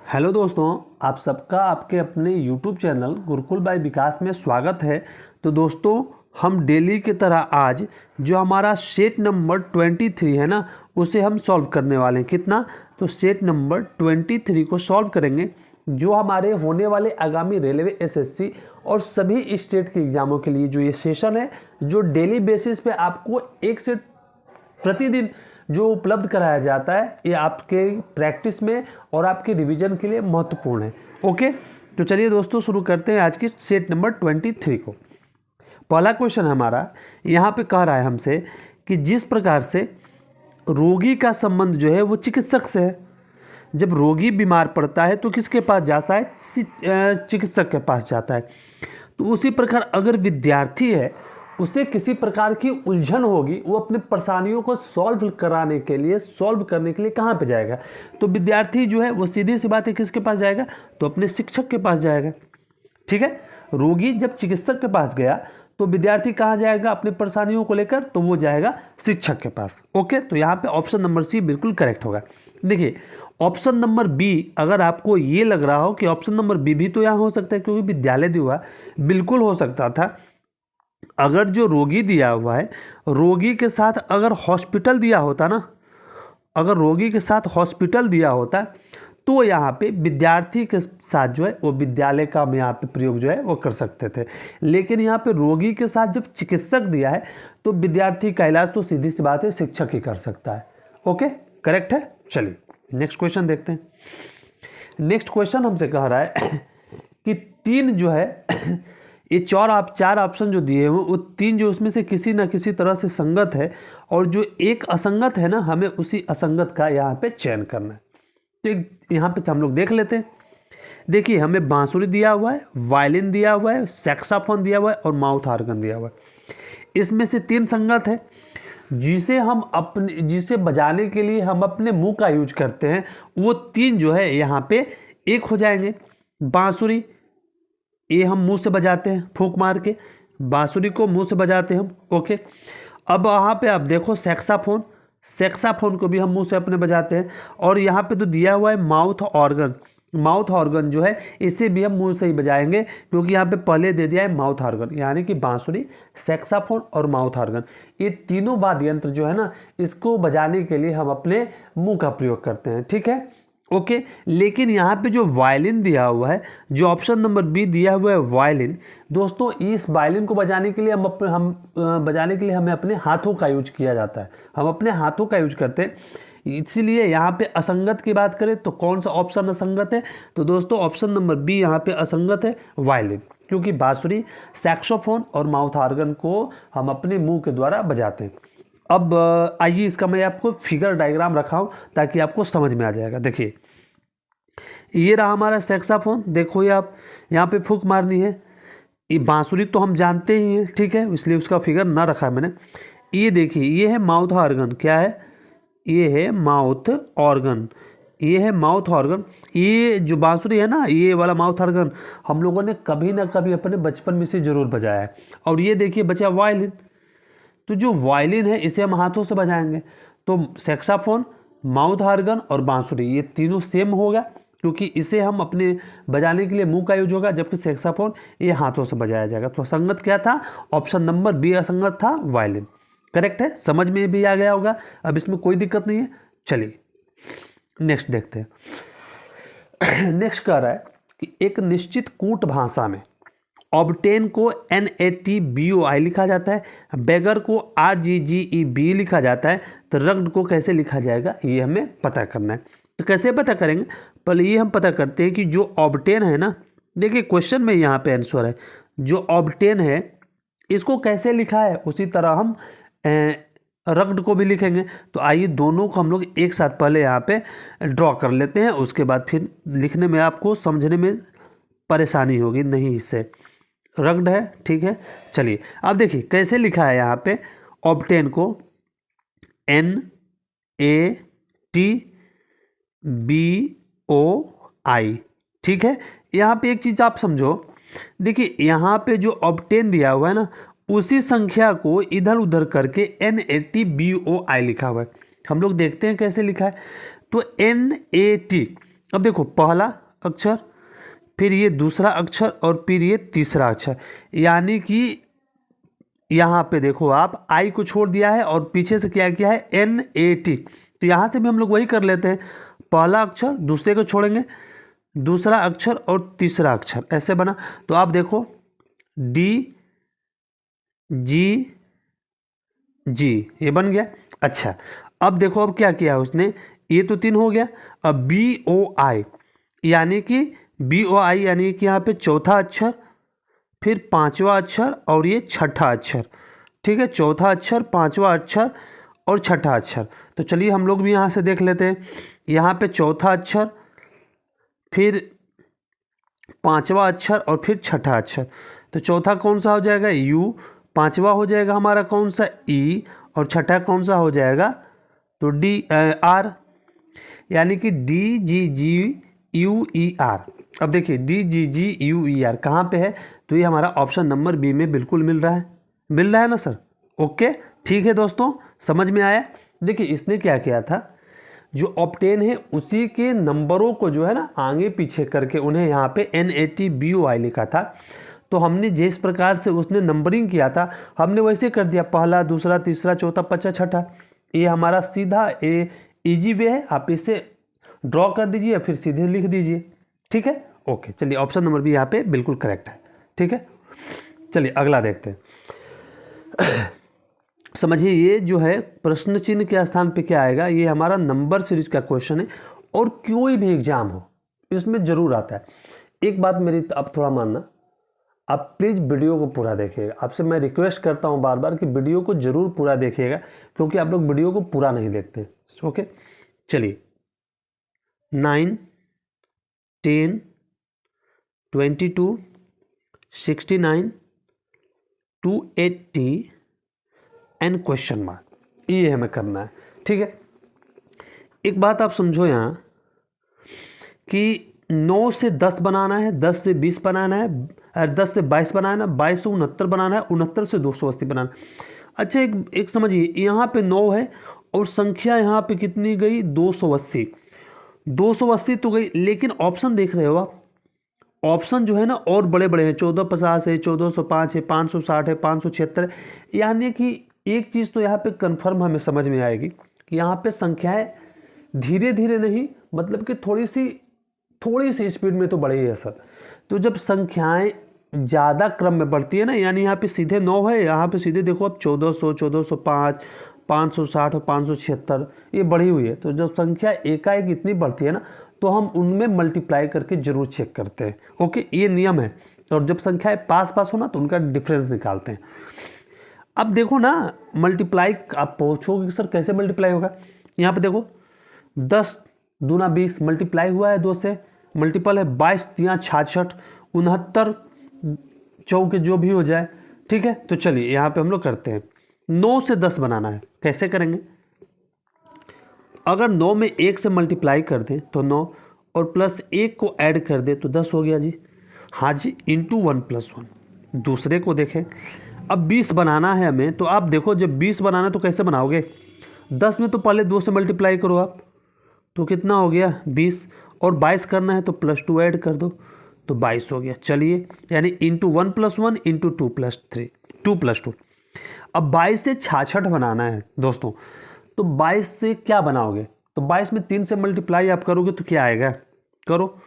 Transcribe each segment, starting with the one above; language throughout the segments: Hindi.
हेलो दोस्तों, आप सबका आपके अपने YouTube चैनल गुरुकुल बाय विकास में स्वागत है। तो दोस्तों, हम डेली की तरह आज जो हमारा सेट नंबर 23 है ना, उसे हम सॉल्व करने वाले हैं। कितना? तो सेट नंबर 23 को सॉल्व करेंगे, जो हमारे होने वाले आगामी रेलवे एसएससी और सभी स्टेट के एग्जामों के लिए जो ये सेशन है, जो डेली बेसिस पे आपको एक सेट प्रतिदिन जो उपलब्ध कराया जाता है, ये आपके प्रैक्टिस में और आपके रिवीजन के लिए महत्वपूर्ण है। ओके, तो चलिए दोस्तों शुरू करते हैं आज के सेट नंबर 23 को। पहला क्वेश्चन हमारा यहाँ पे कह रहा है हमसे कि जिस प्रकार से रोगी का संबंध जो है वो चिकित्सक से है। जब रोगी बीमार पड़ता है तो किसके पास जाता है? चिकित्सक के पास जाता है। तो उसी प्रकार अगर विद्यार्थी है, उसे किसी प्रकार की उलझन होगी, वो अपने परेशानियों को सॉल्व करने के लिए कहाँ पे जाएगा? तो विद्यार्थी जो है वो सीधी सी बात है किसके पास जाएगा? तो अपने शिक्षक के पास जाएगा। ठीक है, रोगी जब चिकित्सक के पास गया तो विद्यार्थी कहाँ जाएगा अपनी परेशानियों को लेकर? तो वो जाएगा शिक्षक के पास। ओके, तो यहाँ पे ऑप्शन नंबर सी बिल्कुल करेक्ट होगा। देखिए, ऑप्शन नंबर बी, अगर आपको ये लग रहा हो कि ऑप्शन नंबर बी भी तो यहाँ हो सकता है क्योंकि विद्यालय दिया हुआ, बिल्कुल हो सकता था। अगर जो रोगी दिया हुआ है, रोगी के साथ अगर हॉस्पिटल दिया होता ना, अगर रोगी के साथ हॉस्पिटल दिया होता तो यहाँ पे विद्यार्थी के साथ जो है वो विद्यालय का हम यहाँ पे प्रयोग जो है वो कर सकते थे। लेकिन यहाँ पे रोगी के साथ जब चिकित्सक दिया है तो विद्यार्थी का इलाज तो सीधी सी बात है शिक्षक ही कर सकता है। ओके, करेक्ट है। चलिए नेक्स्ट क्वेश्चन देखते हैं। नेक्स्ट क्वेश्चन हमसे कह रहा है कि तीन जो है ये चार ऑप्शन जो दिए हुए वो तीन जो उसमें से किसी ना किसी तरह से संगत है, और जो एक असंगत है ना, हमें उसी असंगत का यहाँ पे चयन करना है। तो यहाँ पे हम लोग देख लेते हैं। देखिए, हमें बांसुरी दिया हुआ है, वायलिन दिया हुआ है, सैक्साफोन दिया हुआ है और माउथ ऑर्गन दिया हुआ है। इसमें से तीन संगत है जिसे बजाने के लिए हम अपने मुंह का यूज करते हैं। वो तीन जो है यहाँ पे एक हो जाएंगे। बांसुरी, ये हम मुंह से बजाते हैं, फूंक मार के बांसुरी को मुंह से बजाते हैं हम। ओके, अब यहाँ पे आप देखो सैक्साफोन को भी हम मुंह से अपने बजाते हैं। और यहाँ पे तो दिया हुआ है माउथ ऑर्गन जो है इसे भी हम मुंह से ही बजाएंगे, क्योंकि यहाँ पे पहले दे दिया है माउथ ऑर्गन, यानी कि बांसुरी, सैक्साफोन और माउथ ऑर्गन, ये तीनों वाद्य यंत्र जो है ना, इसको बजाने के लिए हम अपने मुंह का प्रयोग करते हैं। ठीक है, ओके। लेकिन यहाँ पे जो वायलिन दिया हुआ है, जो ऑप्शन नंबर बी दिया हुआ है वायलिन, दोस्तों इस वायलिन को बजाने के लिए बजाने के लिए हमें अपने हाथों का यूज किया जाता है। हम अपने हाथों का यूज करते हैं। इसीलिए यहाँ पे असंगत की बात करें तो कौन सा ऑप्शन असंगत है? तो दोस्तों ऑप्शन नंबर बी यहाँ पे असंगत है, वायलिन, क्योंकि बांसुरी, सैक्सोफोन और माउथ ऑर्गन को हम अपने मुंह के द्वारा बजाते हैं। अब आइए इसका मैं आपको फिगर डायग्राम रखा हूँ ताकि आपको समझ में आ जाएगा। देखिए, ये रहा हमारा सैक्साफोन, देखो ये आप यहाँ पे फूंक मारनी है। ये बांसुरी तो हम जानते ही हैं, ठीक है, इसलिए उसका फिगर ना रखा है मैंने। ये देखिए, ये है माउथ ऑर्गन। क्या है? ये है माउथ ऑर्गन। ये जो बांसुरी है ना, ये वाला माउथ ऑर्गन हम लोगों ने कभी ना कभी अपने बचपन में से जरूर बजाया है। और ये देखिए बचा वायलिन। तो जो वायलिन है इसे हम हाथों से बजाएंगे। तो सैक्साफोन, माउथ ऑर्गन और बांसुरी ये तीनों सेम होगा, क्योंकि इसे हम अपने बजाने के लिए मुंह का यूज होगा, जबकि सैक्साफोन ये हाथों से बजाया जाएगा। तो संगत क्या था? ऑप्शन नंबर बी असंगत था, वायलिन। करेक्ट है, समझ में भी आ गया होगा। अब इसमें कोई दिक्कत नहीं है। चलिए नेक्स्ट देखते हैं। नेक्स्ट कह रहा है कि एक निश्चित कूट भाषा में ऑब्टेन को NATBOI लिखा जाता है, बेगर को RGGEB लिखा जाता है, तो रग्ड को कैसे लिखा जाएगा ये हमें पता करना है। तो कैसे पता करेंगे? पहले ये हम पता करते हैं कि जो ऑब्टेन है ना, देखिए क्वेश्चन में यहाँ पे आंसर है, जो ऑब्टेन है इसको कैसे लिखा है उसी तरह हम रग्ड को भी लिखेंगे। तो आइए दोनों को हम लोग एक साथ पहले यहाँ पे ड्रॉ कर लेते हैं, उसके बाद फिर लिखने में आपको समझने में परेशानी होगी नहीं। इससे रग्ड है, ठीक है। चलिए अब देखिए कैसे लिखा है यहाँ पे ऑब्टेन को, NATBOI, ठीक है। यहाँ पे एक चीज़ आप समझो, देखिए यहाँ पे जो ऑब्टेन दिया हुआ है ना, उसी संख्या को इधर उधर करके NATBOI लिखा हुआ है। हम लोग देखते हैं कैसे लिखा है। तो NAT अब देखो पहला अक्षर, फिर ये दूसरा अक्षर और फिर ये तीसरा अक्षर, यानी कि यहाँ पे देखो आप आई को छोड़ दिया है और पीछे से क्या किया है NAT। तो यहाँ से भी हम लोग वही कर लेते हैं, पहला अक्षर दूसरे को छोड़ेंगे, दूसरा अक्षर और तीसरा अक्षर, ऐसे बना। तो आप देखो DGG ये बन गया। अच्छा अब देखो अब क्या किया उसने, ये तो 3 हो गया, अब BOI यानी कि यहाँ पे चौथा अक्षर, फिर पांचवा अक्षर और ये छठा अक्षर, ठीक है, चौथा अक्षर, पांचवा अक्षर और छठा अक्षर। तो चलिए हम लोग भी यहाँ से देख लेते हैं, यहाँ पे चौथा अक्षर, फिर पांचवा अक्षर और फिर छठा अक्षर। तो चौथा कौन सा हो जाएगा U, पांचवा हो जाएगा हमारा कौन सा E और छठा कौन सा हो जाएगा तो R, यानी कि DGGUER। अब देखिए DGGUER कहाँ पे है, तो ये हमारा ऑप्शन नंबर बी में बिल्कुल मिल रहा है ना सर। ओके ठीक है दोस्तों, समझ में आया। देखिए इसने क्या किया था, जो ऑप्टेन है उसी के नंबरों को जो है ना आगे पीछे करके उन्हें यहाँ पे NATBOI लिखा था। तो हमने जिस प्रकार से उसने नंबरिंग किया था हमने वैसे कर दिया, पहला दूसरा तीसरा चौथा पांचवा छठा। ये हमारा सीधा इजी वे है, आप इसे ड्रॉ कर दीजिए या फिर सीधे लिख दीजिए, ठीक है। ओके चलिए ऑप्शन नंबर भी यहाँ पे बिल्कुल करेक्ट है, ठीक है। चलिए अगला देखते हैं। समझिए ये जो है प्रश्न चिन्ह के स्थान पे क्या आएगा, ये हमारा नंबर सीरीज का क्वेश्चन है और कोई भी एग्जाम हो इसमें जरूर आता है। एक बात मेरी अब थोड़ा मानना, आप प्लीज़ वीडियो को पूरा देखिएगा, आपसे मैं रिक्वेस्ट करता हूं बार बार कि वीडियो को जरूर पूरा देखिएगा, क्योंकि आप लोग वीडियो को पूरा नहीं देखते। ओके चलिए 9, 10, 22, 69, 280 एंड क्वेश्चन मार्क, ये हमें करना है, ठीक है। एक बात आप समझो यहाँ कि 9 से 10 बनाना है, 10 से 20 बनाना है, 10 से 22 बनाना है, 22 से 69 बनाना है, 69 से 280 बनाना है। अच्छा एक समझिए, यहाँ पे 9 है और संख्या यहाँ पे कितनी गई 280, 280 तो गई, लेकिन ऑप्शन देख रहे हो आप, ऑप्शन जो है ना और बड़े बड़े हैं, 1450 है, 1405 है, 560 है, 576 है। यानी कि एक चीज़ तो यहाँ पे कंफर्म हमें समझ में आएगी कि यहाँ पे संख्याएं धीरे धीरे नहीं, मतलब कि थोड़ी सी स्पीड में तो बढ़ी है सर। तो जब संख्याएं ज़्यादा क्रम में बढ़ती है ना, यानी यहाँ पे सीधे 9 है, यहाँ पे सीधे देखो अब 1400, 1405, 560 और 576 ये बढ़ी हुई है। तो जब संख्या एकाएक इतनी बढ़ती है ना, तो हम उनमें मल्टीप्लाई करके जरूर चेक करते हैं। ओके ये नियम है। और जब संख्याएं पास हो ना तो उनका डिफरेंस निकालते हैं। अब देखो ना मल्टीप्लाई, आप पूछोगे कि सर कैसे मल्टीप्लाई होगा, यहाँ पे देखो 10 दूना 20 मल्टीप्लाई हुआ है 2 से, मल्टीपल है 22 या 66, 69 चौके जो भी हो जाए, ठीक है। तो चलिए यहाँ पे हम लोग करते हैं, 9 से 10 बनाना है, कैसे करेंगे। अगर 9 में 1 से मल्टीप्लाई कर दें तो 9 और प्लस 1 को ऐड कर दें तो 10 हो गया जी। हाँ जी, इंटू 1 + 1। दूसरे को देखें, अब 20 बनाना है हमें, तो आप देखो जब 20 बनाना है तो कैसे बनाओगे, 10 में तो पहले 2 से मल्टीप्लाई करो आप, तो कितना हो गया 20, और 22 करना है तो +2 ऐड कर दो तो 22 हो गया। चलिए यानी इंटू 1 + 1 इंटू 2 + 3, 2 + 2। अब 22 से 66 बनाना है दोस्तों, तो 22 से क्या बनाओगे, तो 22 में 3 से मल्टीप्लाई आप करोगे तो क्या आएगा, करो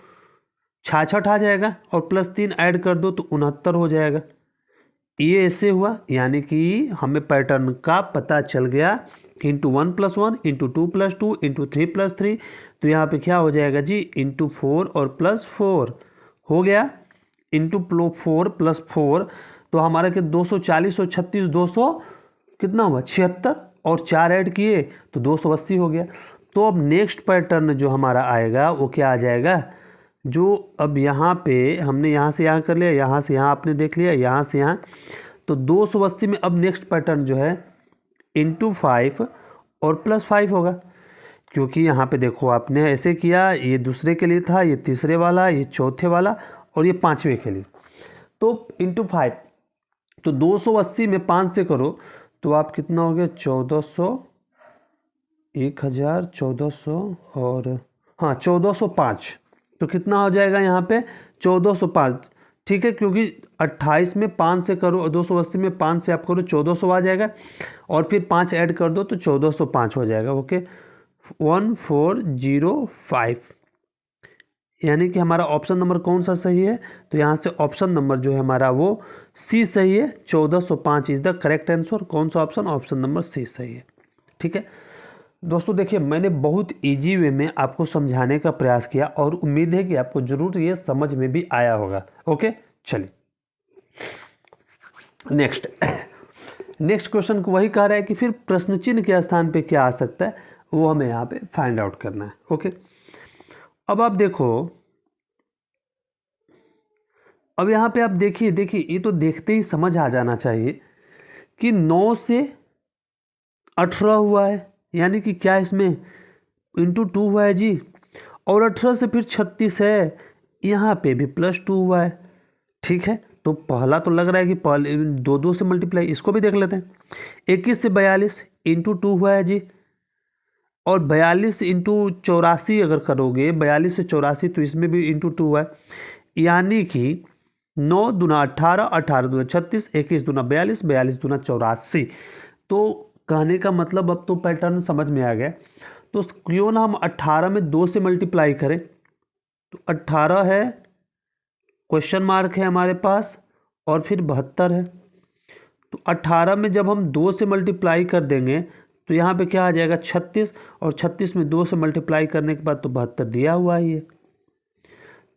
66 आ जाएगा और +3 ऐड कर दो तो 69 हो जाएगा। ये ऐसे हुआ, यानी कि हमें पैटर्न का पता चल गया। इंटू 1 + 1 इंटू 2 + 2 इंटू 3 + 3, तो यहाँ पे क्या हो जाएगा जी, इंटू 4 और +4 हो गया, इंटू 4 + 4, तो हमारा क्या 240 और 36 200 कितना हुआ 76, और 4 ऐड किए तो 280 हो गया। तो अब नेक्स्ट पैटर्न जो हमारा आएगा वो क्या आ जाएगा, जो अब यहाँ पे हमने यहाँ से यहाँ कर लिया, यहाँ से यहाँ आपने देख लिया, यहाँ से यहाँ, तो 280 में अब नेक्स्ट पैटर्न जो है इंटू 5 और +5 होगा, क्योंकि यहाँ पे देखो आपने ऐसे किया, ये दूसरे के लिए था, ये तीसरे वाला, ये चौथे वाला और ये पांचवे के लिए, तो इंटू 5, तो 280 में 5 से करो तो आप कितना हो गया 1400, 1000, 1400 और हाँ 1405, तो कितना हो जाएगा यहाँ पे 1405, ठीक है, क्योंकि 28 में 5 से करो, 280 में 5 से आप करो 1400 आ जाएगा, और फिर 5 ऐड कर दो तो 1405 हो जाएगा। ओके 1405, यानी कि हमारा ऑप्शन नंबर कौन सा सही है, तो यहाँ से ऑप्शन नंबर जो है हमारा वो सी सही है, 1405 इज द करेक्ट आंसर। कौन सा ऑप्शन, ऑप्शन नंबर सी सही है। ठीक है दोस्तों, देखिए मैंने बहुत इजी वे में आपको समझाने का प्रयास किया और उम्मीद है कि आपको जरूर ये समझ में भी आया होगा। ओके चलिए नेक्स्ट क्वेश्चन को वही कह रहा है कि फिर प्रश्न चिन्ह के स्थान पे क्या आ सकता है, वो हमें यहाँ पे फाइंड आउट करना है। ओके अब आप देखो, अब यहाँ पे आप देखिए ये तो देखते ही समझ आ जाना चाहिए कि 9 से 18 हुआ है, यानी कि क्या इसमें इंटू 2 हुआ है जी, और 18 से फिर 36 है, यहाँ पे भी +2 हुआ है। ठीक है, तो पहला तो लग रहा है कि पहले 2 से मल्टीप्लाई, इसको भी देख लेते हैं। 21 से 42 इंटू 2 हुआ है जी, और 42 इंटू 84 अगर करोगे, 42 से 84, तो इसमें भी इंटू 2 हुआ है, यानी कि 9 दूना 18, 18 दूना 36, 21 दूना 42, 42 दूना 84। तो कहने का मतलब अब तो पैटर्न समझ में आ गया। तो क्यों ना हम 18 में 2 से मल्टीप्लाई करें, तो 18 है, क्वेश्चन मार्क है हमारे पास, और फिर 72 है। तो 18 में जब हम 2 से मल्टीप्लाई कर देंगे तो यहाँ पे क्या आ जाएगा 36, और 36 में 2 से मल्टीप्लाई करने के बाद तो 72 दिया हुआ ही है।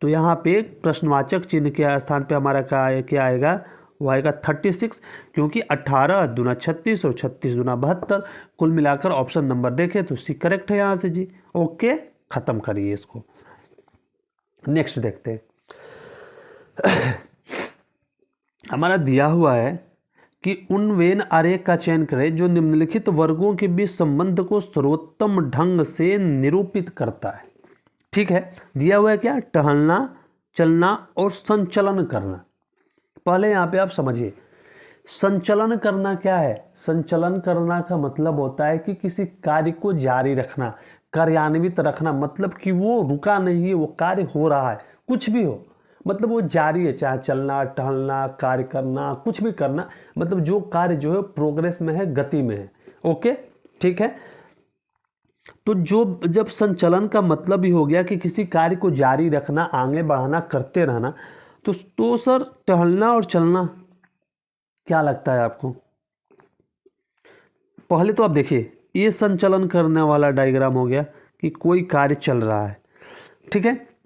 तो यहाँ पे प्रश्नवाचक चिन्ह के स्थान पे हमारा क्या आएगा, वो आएगा 36, क्योंकि 18 दूना 36 और 36 दूना 72, कुल मिलाकर ऑप्शन नंबर देखें तो सी करेक्ट है यहाँ से जी। ओके खत्म करिए इसको, नेक्स्ट देखते हैं। हमारा दिया हुआ है कि उन वेन आरेख का चयन करें जो निम्नलिखित वर्गों के बीच संबंध को सर्वोत्तम ढंग से निरूपित करता है। ठीक है, दिया हुआ है क्या, टहलना, चलना और संचलन करना। पहले यहाँ पे आप समझिए, संचलन करना क्या है। संचलन करना का मतलब होता है कि किसी कार्य को जारी रखना, कार्यान्वित रखना, मतलब कि वो रुका नहीं है, वो कार्य हो रहा है, कुछ भी हो, मतलब वो जारी है, चाहे चलना, टहलना, कार्य करना, कुछ भी करना, मतलब जो कार्य जो है प्रोग्रेस में है, गति में है। ओके ठीक है, तो जब संचलन का मतलब ही हो गया कि किसी कार्य को जारी रखना, आगे बढ़ाना, करते रहना, तो सर टहलना और चलना क्या लगता है आपको। पहले तो आप देखिए, ये संचलन करने वाला डायग्राम हो गया कि कोई कार्य चल रहा है, ठीक है,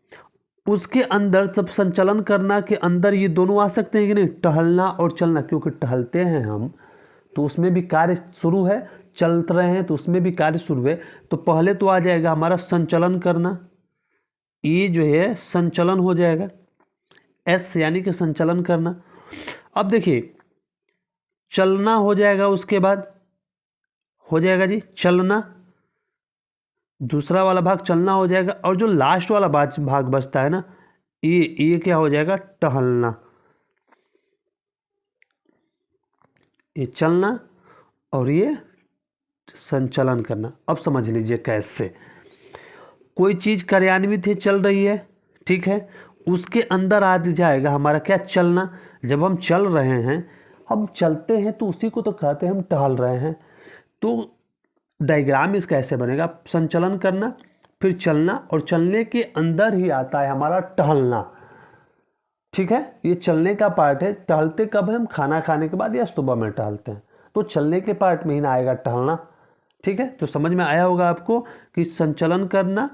उसके अंदर सब संचलन करना के अंदर ये दोनों आ सकते हैं कि नहीं, टहलना और चलना, क्योंकि टहलते हैं हम तो उसमें भी कार्य शुरू है, चल रहे हैं तो उसमें भी कार्य शुरू है। तो पहले तो आ जाएगा हमारा संचलन करना, ये जो है संचलन हो जाएगा, एस यानी कि संचलन करना। अब देखिए चलना हो जाएगा, उसके बाद हो जाएगा जी चलना, दूसरा वाला भाग चलना हो जाएगा, और जो लास्ट वाला भाग बचता है ना, ये क्या हो जाएगा, टहलना। ये चलना और ये संचलन करना। अब समझ लीजिए कैसे, कोई चीज कार्यान्वित है, चल रही है, ठीक है, उसके अंदर आ जाएगा हमारा क्या, चलना। जब हम चल रहे हैं, हम चलते हैं तो उसी को तो कहते हैं हम टहल रहे हैं। तो डायग्राम इसका ऐसे बनेगा, संचलन करना, फिर चलना, और चलने के अंदर ही आता है हमारा टहलना। ठीक है, ये चलने का पार्ट है। टहलते कब है, हम खाना खाने के बाद या सुबह में टहलते हैं, तो चलने के पार्ट में ही ना आएगा टहलना। ठीक है, तो समझ में आया होगा आपको कि संचलन करना,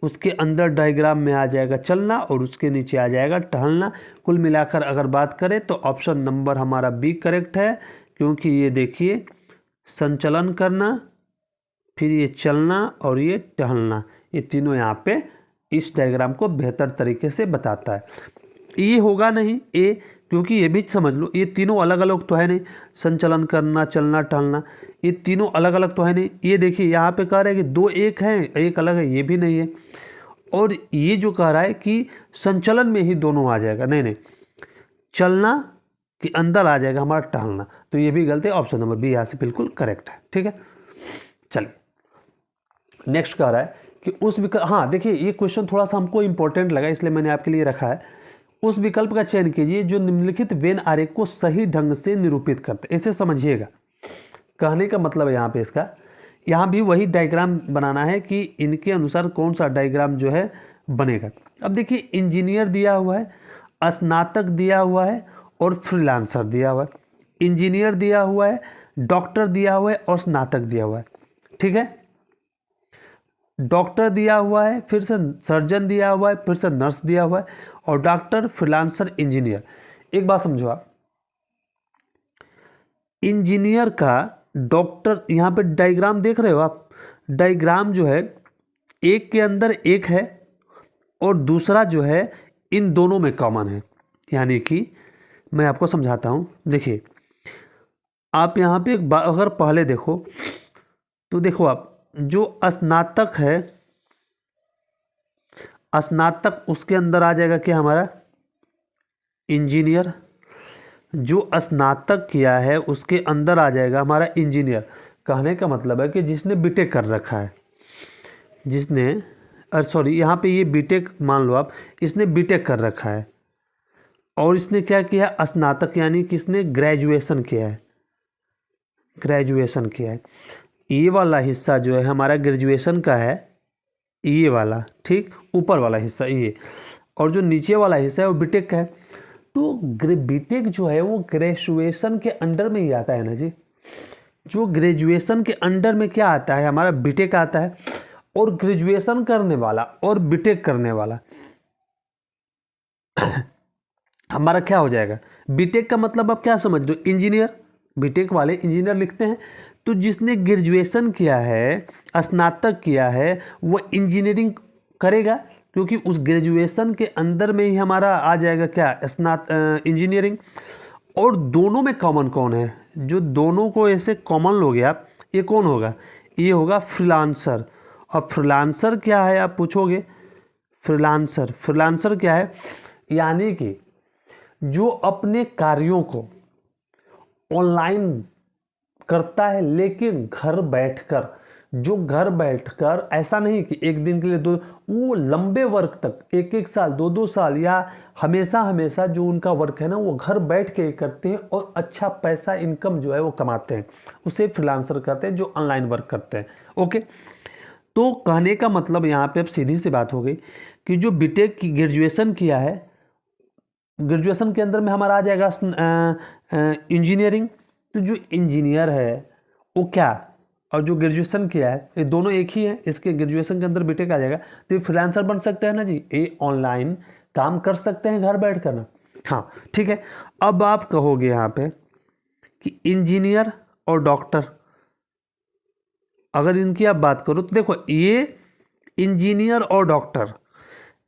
उसके अंदर डायग्राम में आ जाएगा चलना, और उसके नीचे आ जाएगा टहलना। कुल मिलाकर अगर बात करें तो ऑप्शन नंबर हमारा बी करेक्ट है, क्योंकि ये देखिए संचलन करना, फिर ये चलना और ये टहलना, ये तीनों यहाँ पे इस डायग्राम को बेहतर तरीके से बताता है। ये होगा नहीं ए, क्योंकि ये भी समझ लो, ये तीनों अलग अलग तो है नहीं, संचलन करना, चलना, टहलना, ये तीनों अलग अलग तो है नहीं। ये देखिए यहाँ पे कह रहा है कि दो एक है, एक अलग है, ये भी नहीं है। और ये जो कह रहा है कि संचलन में ही दोनों आ जाएगा, नहीं, चलना के अंदर आ जाएगा हमारा टहलना, तो ये भी गलत है। ऑप्शन नंबर बी यहाँ से बिल्कुल करेक्ट है। ठीक है, चलिए नेक्स्ट कह रहा है कि उस विकल्प, हाँ देखिए ये क्वेश्चन थोड़ा सा हमको इंपॉर्टेंट लगा इसलिए मैंने आपके लिए रखा है। उस विकल्प का चयन कीजिए जो निम्नलिखित वेन आरेख को सही ढंग से निरूपित करते। इसे समझिएगा, कहने का मतलब है यहाँ पे इसका, यहाँ भी वही डायग्राम बनाना है कि इनके अनुसार कौन सा डायग्राम जो है बनेगा। अब देखिए इंजीनियर दिया हुआ है, स्नातक दिया हुआ है और फ्रीलांसर दिया हुआ है। इंजीनियर दिया हुआ है, डॉक्टर दिया हुआ है और स्नातक दिया हुआ है, ठीक है। डॉक्टर दिया हुआ है, फिर से सर्जन दिया हुआ है, फिर से नर्स दिया हुआ है और डॉक्टर, फ्रीलांसर, इंजीनियर। एक बात समझो आप, इंजीनियर का, डॉक्टर, यहाँ पे डायग्राम देख रहे हो आप, डायग्राम जो है एक के अंदर एक है और दूसरा जो है इन दोनों में कॉमन है। यानी कि मैं आपको समझाता हूँ, देखिए आप यहाँ पे एक बात अगर पहले देखो तो देखो आप, जो स्नातक है, स्नातक उसके अंदर आ जाएगा क्या हमारा इंजीनियर। जो स्नातक किया है उसके अंदर आ जाएगा हमारा इंजीनियर। कहने का मतलब है कि जिसने बीटेक कर रखा है, जिसने सॉरी यहाँ पे ये बीटेक मान लो आप, इसने बीटेक कर रखा है और इसने क्या किया स्नातक, यानी कि इसने ग्रेजुएशन किया है, ग्रेजुएशन किया है। ये वाला हिस्सा जो है हमारा ग्रेजुएशन का है, ये वाला, ठीक, ऊपर वाला हिस्सा ये, और जो नीचे वाला हिस्सा है वो बीटेक का है। तो बीटेक जो है वो ग्रेजुएशन के अंडर में ही आता है ना जी। जो ग्रेजुएशन के अंडर में क्या आता है हमारा बीटेक आता है, और ग्रेजुएशन करने वाला और बीटेक करने वाला हमारा क्या हो जाएगा, बीटेक का मतलब आप क्या समझ रहे हो, इंजीनियर। बीटेक वाले इंजीनियर लिखते हैं। तो जिसने ग्रेजुएशन किया है, स्नातक किया है, वो इंजीनियरिंग करेगा, क्योंकि उस ग्रेजुएशन के अंदर में ही हमारा आ जाएगा क्या इंजीनियरिंग। और दोनों में कॉमन कौन है, जो दोनों को ऐसे कॉमन लोगे आप, ये कौन होगा, ये होगा फ्रीलांसर। और फ्रीलांसर क्या है आप पूछोगे, फ्रीलांसर, फ्रीलांसर क्या है, यानी कि जो अपने कार्यों को ऑनलाइन करता है, लेकिन घर बैठकर, जो घर बैठकर, ऐसा नहीं कि एक दिन के लिए दो, वो लंबे वर्क तक, एक एक साल, दो दो साल, या हमेशा हमेशा जो उनका वर्क है ना वो घर बैठ के करते हैं और अच्छा पैसा इनकम जो है वो कमाते हैं, उसे फ्रीलांसर कहते हैं, जो ऑनलाइन वर्क करते हैं। ओके, तो कहने का मतलब यहाँ पे अब सीधी सी बात हो गई कि जो बीटेक की ग्रेजुएशन किया है, ग्रेजुएशन के अंदर में हमारा आ जाएगा इंजीनियरिंग। तो जो इंजीनियर है वो क्या, और जो ग्रेजुएशन किया है, ये दोनों एक ही है, इसके ग्रेजुएशन के अंदर बीटेक आ जाएगा, तो ये फ्रीलांसर बन सकते हैं ना जी, ये ऑनलाइन काम कर सकते हैं घर बैठ कर ना। हाँ ठीक है। अब आप कहोगे यहाँ पे कि इंजीनियर और डॉक्टर, अगर इनकी आप बात करो तो देखो ये इंजीनियर और डॉक्टर,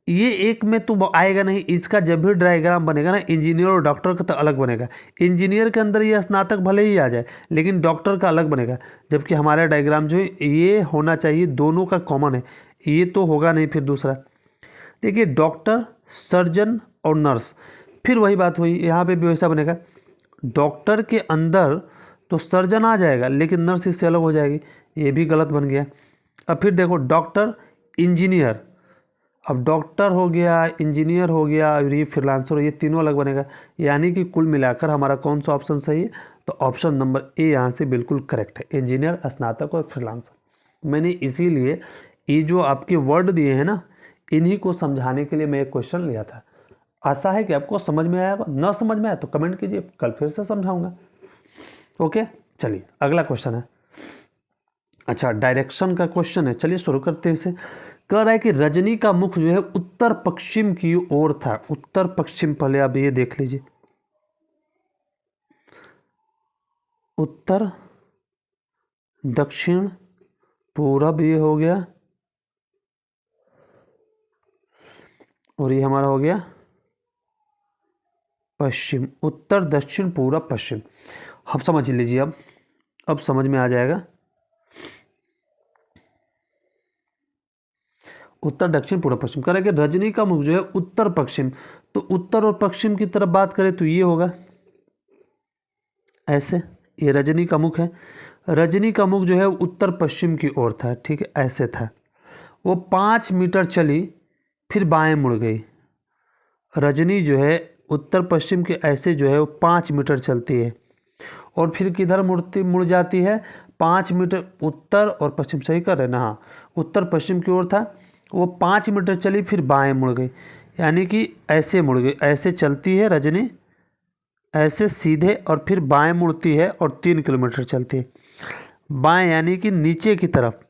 ये एक में तो आएगा नहीं, इसका जब भी डायग्राम बनेगा ना इंजीनियर और डॉक्टर का तो अलग बनेगा। इंजीनियर के अंदर ये स्नातक भले ही आ जाए, लेकिन डॉक्टर का अलग बनेगा, जबकि हमारा डायग्राम जो है ये होना चाहिए दोनों का कॉमन है, ये तो होगा नहीं। फिर दूसरा देखिए डॉक्टर, सर्जन और नर्स, फिर वही बात हुई, यहाँ पे भी वैसा बनेगा। डॉक्टर के अंदर तो सर्जन आ जाएगा, लेकिन नर्स इससे अलग हो जाएगी, ये भी गलत बन गया। अब फिर देखो डॉक्टर, इंजीनियर, अब डॉक्टर हो गया, इंजीनियर हो गया और ये फ्रीलांसर, ये तीनों अलग बनेगा। यानी कि कुल मिलाकर हमारा कौन सा ऑप्शन सही है, तो ऑप्शन नंबर ए यहाँ से बिल्कुल करेक्ट है, इंजीनियर, स्नातक और फ्रीलांसर। मैंने इसीलिए ये जो आपके वर्ड दिए हैं ना, इन्हीं को समझाने के लिए मैं एक क्वेश्चन लिया था। आशा है कि आपको समझ में आया, न समझ में आया तो कमेंट कीजिए, कल फिर से समझाऊंगा। ओके चलिए अगला क्वेश्चन है, अच्छा डायरेक्शन का क्वेश्चन है, चलिए शुरू करते हैं इसे। कह रहा है कि रजनी का मुख जो है उत्तर पश्चिम की ओर था। उत्तर पश्चिम, पहले आप ये देख लीजिए, उत्तर, दक्षिण, पूरब ये हो गया, और ये हमारा हो गया पश्चिम। उत्तर, दक्षिण, पूरब, पश्चिम। अब समझ लीजिए, अब समझ में आ जाएगा। उत्तर, दक्षिण, पूर्व, पश्चिम। कह रहा है कि रजनी का मुख जो है उत्तर पश्चिम, तो उत्तर और पश्चिम की तरफ बात करें तो ये होगा ऐसे, ये रजनी का मुख है। रजनी का मुख जो है उत्तर पश्चिम की ओर था, ठीक है, ऐसे था। वो 5 मीटर चली फिर बाएं मुड़ गई। रजनी जो है उत्तर पश्चिम के ऐसे जो है वो 5 मीटर चलती है और फिर किधर मुड़ जाती है, 5 मीटर उत्तर और पश्चिम, सही कर रहे ना, हाँ उत्तर पश्चिम की ओर था। वो 5 मीटर चली फिर बाएं मुड़ गई, यानी कि ऐसे मुड़ गई, ऐसे चलती है रजनी, ऐसे सीधे और फिर बाएं मुड़ती है और 3 किलोमीटर चलती है। बाएं यानी कि नीचे की तरफ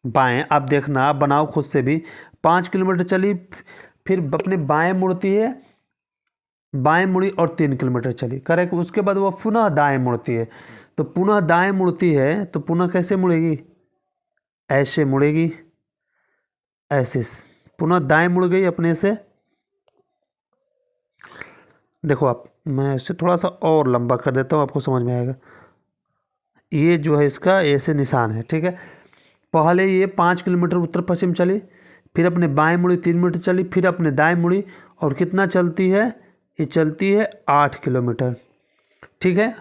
बाएं, आप देखना, आप बनाओ खुद से भी। 5 किलोमीटर चली फिर अपने बाएं मुड़ती है, बाएं मुड़ी और 3 किलोमीटर चली, करेक्ट। उसके बाद वो पुनः दाएं मुड़ती है, तो पुनः दाएं मुड़ती है तो पुनः कैसे मुड़ेगी, ऐसे मुड़ेगी, ऐसे पुनः दाएं मुड़ गई अपने से। देखो आप, मैं इसे थोड़ा सा और लंबा कर देता हूँ, आपको समझ में आएगा। ये जो है इसका ऐसे निशान है, ठीक है। पहले ये 5 किलोमीटर उत्तर पश्चिम चली, फिर अपने बाएं मुड़ी 3 मीटर चली, फिर अपने दाएं मुड़ी और कितना चलती है, ये चलती है 8 किलोमीटर, ठीक है।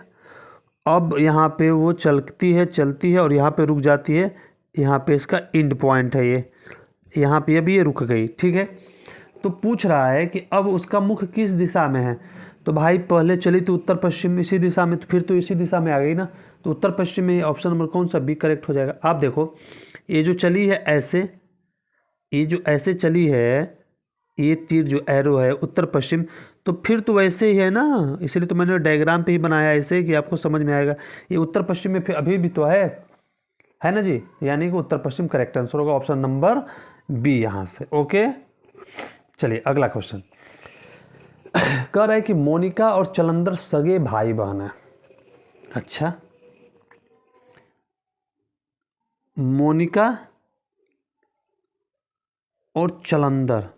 अब यहाँ पे वो चलती है और यहाँ पे रुक जाती है, यहाँ पे इसका एंड पॉइंट है, ये यहाँ पे अभी ये रुक गई, ठीक है। तो पूछ रहा है कि अब उसका मुख किस दिशा में है, तो भाई पहले चली तो उत्तर पश्चिम इसी दिशा में, तो फिर तो इसी दिशा में आ गई ना, तो उत्तर पश्चिम में ऑप्शन नंबर कौन सा, बी करेक्ट हो जाएगा। आप देखो ये जो चली है ऐसे, ये जो ऐसे चली है, ये तीर जो एरो है उत्तर पश्चिम, तो फिर तो वैसे ही है ना, इसलिए तो मैंने डायग्राम पे ही बनाया ऐसे कि आपको समझ में आएगा। ये उत्तर पश्चिम में फिर अभी भी तो है ना जी, यानी कि उत्तर पश्चिम करेक्ट आंसर होगा ऑप्शन नंबर बी यहाँ से। ओके, चलिए अगला क्वेश्चन। कह रहा है कि मोनिका और चलंदर सगे भाई बहन है। अच्छा, मोनिका और चलंदर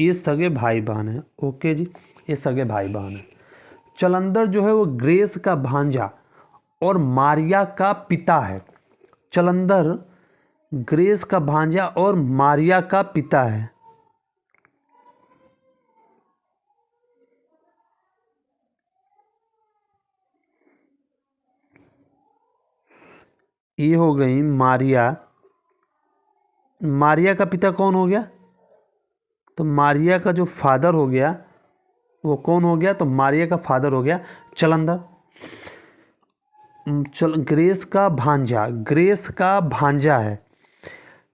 ये सगे भाई बहन है। ओके जी, ये सगे भाई बहन है। चलंदर जो है वो ग्रेस का भांजा और मारिया का पिता है। चलंदर ग्रेस का भांजा और मारिया का पिता है। ये हो गई मारिया। मारिया का पिता कौन हो गया, तो मारिया का जो फादर हो गया वो कौन हो गया, तो मारिया का फादर हो गया चलंदर। ग्रेस का भांजा है।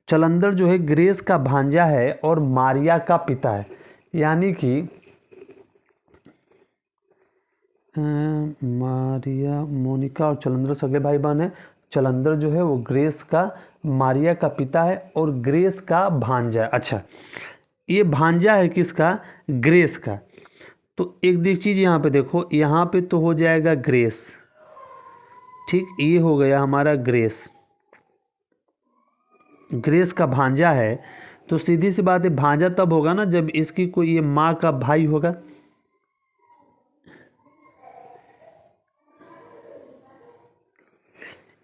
चलंदर जो है ग्रेस का भांजा है और मारिया का पिता है, यानी कि मारिया, मोनिका और चलंदर सगे भाई बहन है। चलंदर जो है वो ग्रेस का, मारिया का पिता है और ग्रेस का भांजा है। अच्छा, ये भांजा है किसका, ग्रेस का। तो एक चीज़ यहाँ पे देखो, यहाँ पे तो हो जाएगा ग्रेस, ठीक, ये हो गया हमारा ग्रेस का भांजा है। तो सीधी सी बात है, भांजा तब होगा ना जब इसकी कोई ये माँ का भाई होगा।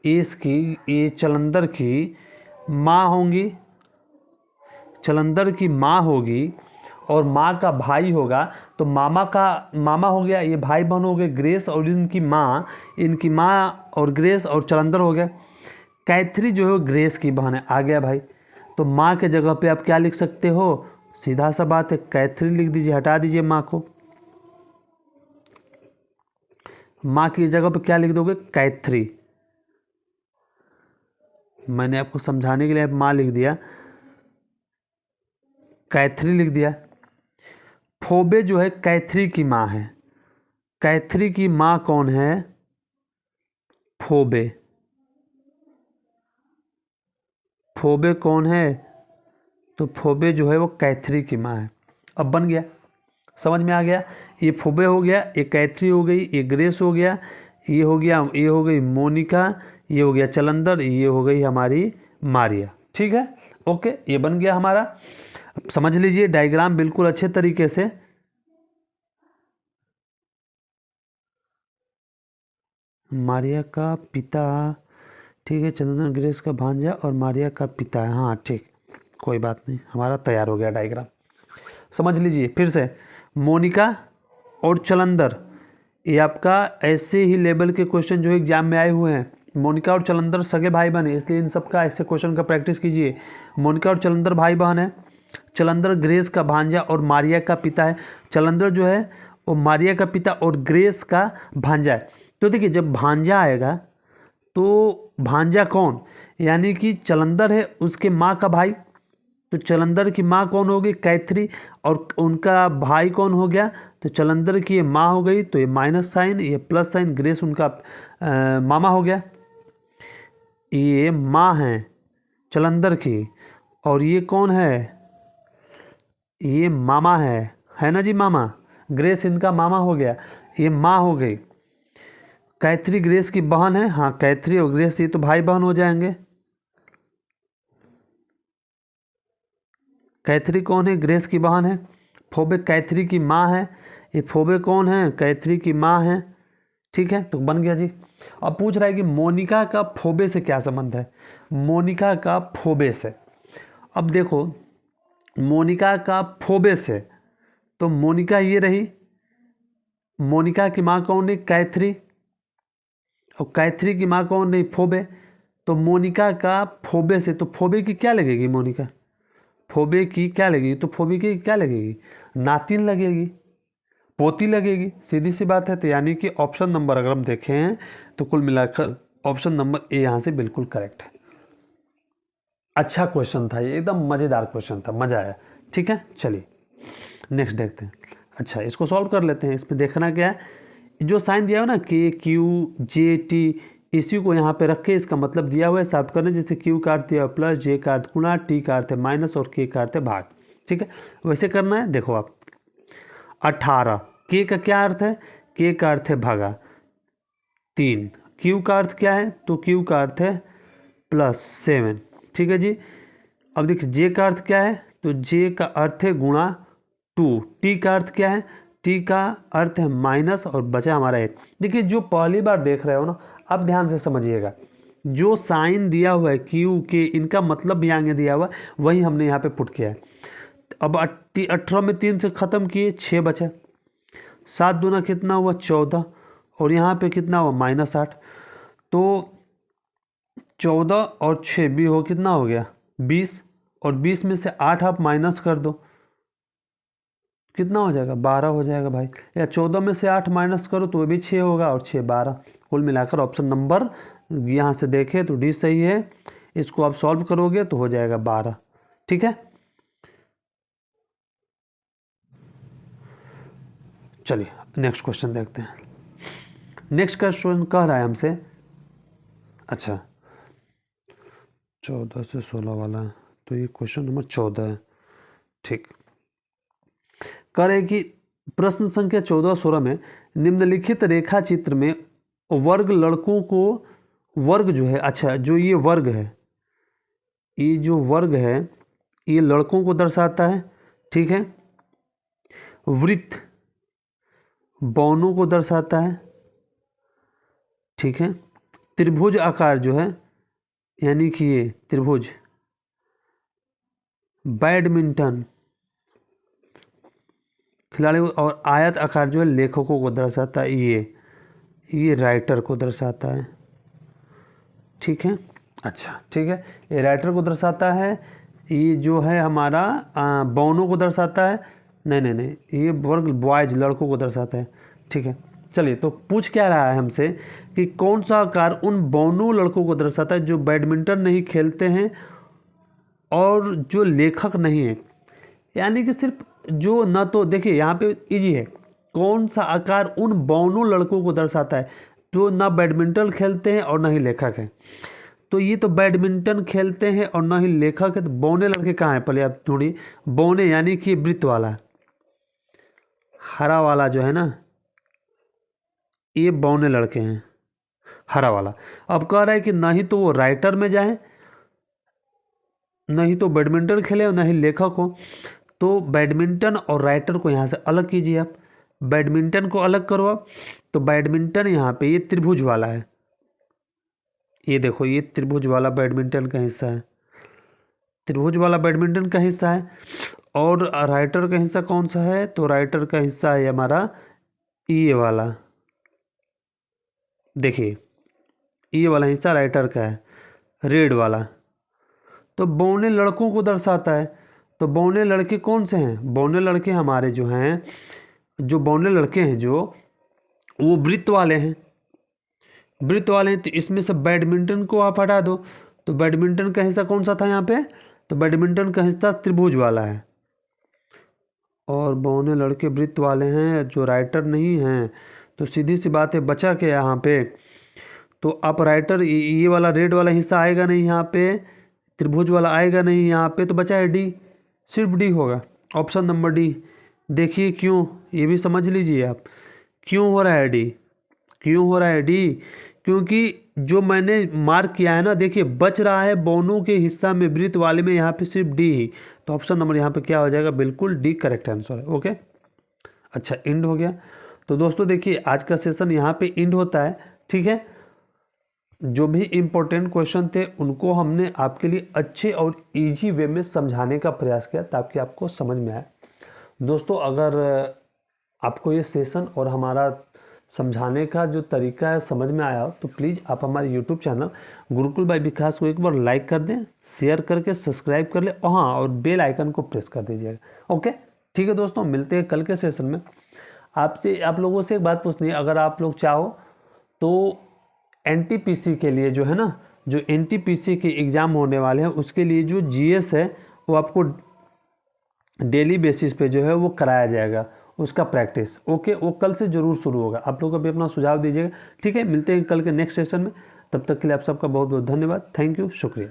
इसकी, ये चलंदर की माँ होंगी, चलंदर की माँ होगी और माँ का भाई होगा, तो मामा हो गया, ये भाई बहन हो गए ग्रेस और इनकी माँ और ग्रेस और चलंदर हो गया। कैथरी जो है वो ग्रेस की बहन है, आ गया भाई। तो माँ के जगह पे आप क्या लिख सकते हो, सीधा सा बात है, कैथरी लिख दीजिए, हटा दीजिए माँ को। माँ की जगह पे क्या लिख दोगे, कैथरी। मैंने आपको समझाने के लिए माँ लिख दिया, कैथरी लिख दिया। फोबे जो है कैथरी की माँ है। कैथरी की माँ कौन है, फोबे। फोबे कौन है, तो फोबे जो है वो कैथरी की माँ है। अब बन गया, समझ में आ गया। ये फोबे हो गया, ये कैथरी हो गई, ये ग्रेस हो गया, ये हो गई मोनिका, ये हो गया चलंदर, ये हो गई हमारी मारिया, ठीक है। ओके, ये बन गया हमारा। समझ लीजिए डायग्राम बिल्कुल अच्छे तरीके से। मारिया का पिता, ठीक है, चंदन ग्रेस का भांजा और मारिया का पिता है, हाँ ठीक, कोई बात नहीं, हमारा तैयार हो गया डायग्राम। समझ लीजिए फिर से, मोनिका और चलंदर, ये आपका ऐसे ही लेवल के क्वेश्चन जो एग्जाम में आए हुए हैं, मोनिका और चलंदर सगे भाई बहन है, इसलिए इन सब का ऐसे क्वेश्चन का प्रैक्टिस कीजिए। मोनिका और चलंदर भाई बहन है। चलंदर ग्रेस का भांजा और मारिया का पिता है। चलंदर जो है वो मारिया का पिता और ग्रेस का भांजा है। तो देखिए जब भांजा आएगा तो भांजा कौन, यानी कि चलंदर है उसके माँ का भाई, तो चलंदर की माँ कौन होगी, कैथरी, और उनका भाई कौन हो गया, तो चलंदर की ये माँ हो गई, तो ये माइनस साइन, ये प्लस साइन, ग्रेस उनका मामा हो गया। ये माँ है चलंदर की, और ये कौन है, ये मामा है ना जी, मामा। ग्रेस इनका मामा हो गया, ये माँ हो गई। कैथरी ग्रेस की बहन है, हाँ कैथरी और ग्रेस ये तो भाई बहन हो जाएंगे। कैथरी कौन है, ग्रेस की बहन है। फोबे कैथरी की माँ है, ये फोबे कौन है, कैथरी की माँ है। ठीक है, तो बन गया जी। अब पूछ रहा है कि मोनिका का फोबे से क्या संबंध है। मोनिका का फोबे से, अब देखो मोनिका का फोबे से, तो मोनिका ये रही, मोनिका की माँ कौन है, कैथरी, और कैथरी की माँ कौन नहीं, फोबे। तो मोनिका का फोबे से, तो फोबे की क्या लगेगी, मोनिका फोबे की क्या लगेगी, तो फोबे की क्या लगेगी, नातिन लगेगी, पोती लगेगी, सीधी सी बात है। तो यानी कि ऑप्शन नंबर अगर हम देखें तो कुल मिलाकर ऑप्शन नंबर ए यहाँ से बिल्कुल करेक्ट है। अच्छा क्वेश्चन था ये, एकदम मज़ेदार क्वेश्चन था, मज़ा आया। ठीक है, चलिए नेक्स्ट देखते हैं। अच्छा इसको सॉल्व कर लेते हैं। इसमें देखना क्या है, जो साइन दिया हुआ ना के क्यू जे टी, इसी को यहाँ पे रख के इसका मतलब दिया हुआ है सॉल्व करने। जैसे क्यू का अर्थ दिया प्लस, जे का अर्थ गुणा, टी का अर्थ है माइनस और के का अर्थ है भाग। ठीक है, वैसे करना है। देखो आप 18, के का क्या अर्थ है, के का अर्थ है भागा 3, क्यू का अर्थ क्या है, तो क्यू का अर्थ है +7। ठीक है जी। अब देखिए जे का अर्थ क्या है, तो जे का अर्थ है गुणा 2, टी का अर्थ क्या है, टी का अर्थ है माइनस, और बचा हमारा 8। देखिए जो पहली बार देख रहे हो ना, अब ध्यान से समझिएगा, जो साइन दिया हुआ है क्यू के, इनका मतलब भी आगे दिया हुआ है, वही हमने यहाँ पे पुट किया है। अब 18 में 3 से ख़त्म किए, 6 बचा, 7 दूना कितना हुआ 14, और यहाँ पे कितना हुआ -8, तो 14 और 6 भी हो कितना हो गया 20, और 20 में से 8 आप माइनस कर दो, कितना हो जाएगा 12 हो जाएगा भाई। या 14 में से 8 माइनस करो तो भी 6 होगा, और 6 12, कुल मिलाकर ऑप्शन नंबर यहाँ से देखें तो डी सही है। इसको आप सॉल्व करोगे तो हो जाएगा 12। ठीक है, चलिए नेक्स्ट क्वेश्चन देखते हैं। नेक्स्ट क्वेश्चन कह रहा है हमसे, अच्छा 14 से 16 वाला, तो ये क्वेश्चन नंबर 14 है। ठीक, कह रहे कि प्रश्न संख्या 14-16 में निम्नलिखित रेखा चित्र में वर्ग लड़कों को, वर्ग जो है, अच्छा जो ये वर्ग है, ये जो वर्ग है ये लड़कों को दर्शाता है। ठीक है, वृत्त बौनों को दर्शाता है। ठीक है, त्रिभुज आकार जो है, यानी कि ये त्रिभुज, बैडमिंटन खिलाड़ी, और आयत आकार जो है लेखकों को दर्शाता है, ये राइटर को दर्शाता है। ठीक है, अच्छा ठीक है, ये राइटर को दर्शाता है। ये जो है हमारा बौनों को दर्शाता है, नहीं, ये वर्ग बॉयज लड़कों को दर्शाता है। ठीक है, चलिए तो पूछ क्या रहा है हमसे कि कौन सा आकार उन बौनों लड़कों को दर्शाता है जो बैडमिंटन नहीं खेलते हैं और जो लेखक नहीं है। यानी कि सिर्फ जो, ना तो देखिए यहाँ पे इजी है, कौन सा आकार उन बौनों लड़कों को दर्शाता है जो ना बैडमिंटन खेलते हैं और ना ही लेखक हैं। तो ये तो बैडमिंटन खेलते हैं और ना ही लेखक है, तो बौने लड़के कहाँ हैं, पहले आप ढूंढिए। बौने यानी कि वृत्त वाला, हरा वाला जो है ना, ये बौने लड़के हैं, हरा वाला। अब कह रहा है कि ना ही तो वो राइटर में जाए, ना ही तो बैडमिंटन खेले और ना ही लेखक हो। तो बैडमिंटन और राइटर को यहाँ से अलग कीजिए आप, बैडमिंटन को अलग करो आप। तो बैडमिंटन यहाँ पे ये त्रिभुज वाला है, ये देखो ये त्रिभुज वाला बैडमिंटन का हिस्सा है, त्रिभुज वाला बैडमिंटन का हिस्सा है। और राइटर का हिस्सा कौन सा है, तो राइटर का हिस्सा है हमारा ये वाला, देखिए ये वाला हिस्सा राइटर का है, रेड वाला। तो बौने लड़कों को दर्शाता है। तो बौने लड़के कौन से हैं? बौने लड़के हमारे जो हैं, जो बौने लड़के हैं जो, वो वृत्त वाले हैं, वृत्त वाले हैं। तो इसमें से बैडमिंटन को आप हटा दो, तो बैडमिंटन का हिस्सा कौन सा था यहाँ पे? तो बैडमिंटन का हिस्सा त्रिभुज वाला है। और बौने लड़के वृत्त वाले हैं, जो राइटर नहीं हैं। तो सीधी सी बात है, बचा क्या यहाँ पे? तो अब राइटर ये वाला रेड वाला हिस्सा आएगा नहीं यहाँ पे, त्रिभुज वाला आएगा नहीं यहाँ पे, तो बचा है डी, सिर्फ डी होगा, ऑप्शन नंबर डी। देखिए क्यों, ये भी समझ लीजिए आप, क्यों हो रहा है डी, क्यों हो रहा है डी? क्योंकि जो मैंने मार्क किया है ना, देखिए बच रहा है बौनों के हिस्सा में, वृत्त वाले में यहाँ पे सिर्फ डी ही। तो ऑप्शन नंबर यहाँ पे क्या हो जाएगा? बिल्कुल डी करेक्ट आंसर है। ओके, अच्छा, इंड हो गया। तो दोस्तों देखिए, आज का सेशन यहाँ पे इंड होता है, ठीक है। जो भी इम्पोर्टेंट क्वेश्चन थे उनको हमने आपके लिए अच्छे और इजी वे में समझाने का प्रयास किया ताकि आपको समझ में आए। दोस्तों, अगर आपको ये सेशन और हमारा समझाने का जो तरीका है समझ में आया हो, तो प्लीज़ आप हमारे यूट्यूब चैनल गुरुकुल बाय विकास को एक बार लाइक कर दें, शेयर करके सब्सक्राइब कर लें, और हाँ, और बेल आइकन को प्रेस कर दीजिएगा। ओके, ठीक है दोस्तों, मिलते हैं कल के सेशन में। आप लोगों से एक बात पूछनी है, अगर आप लोग चाहो तो एनटीपीसी के लिए जो है ना, जो एनटीपीसी के एग्ज़ाम होने वाले हैं, उसके लिए जो जीएस है वो आपको डेली बेसिस पे जो है वो कराया जाएगा, उसका प्रैक्टिस। ओके, वो कल से ज़रूर शुरू होगा। आप लोग अभी अपना सुझाव दीजिएगा, ठीक है। मिलते हैं कल के नेक्स्ट सेशन में, तब तक के लिए आप सबका बहुत बहुत धन्यवाद। थैंक यू, शुक्रिया।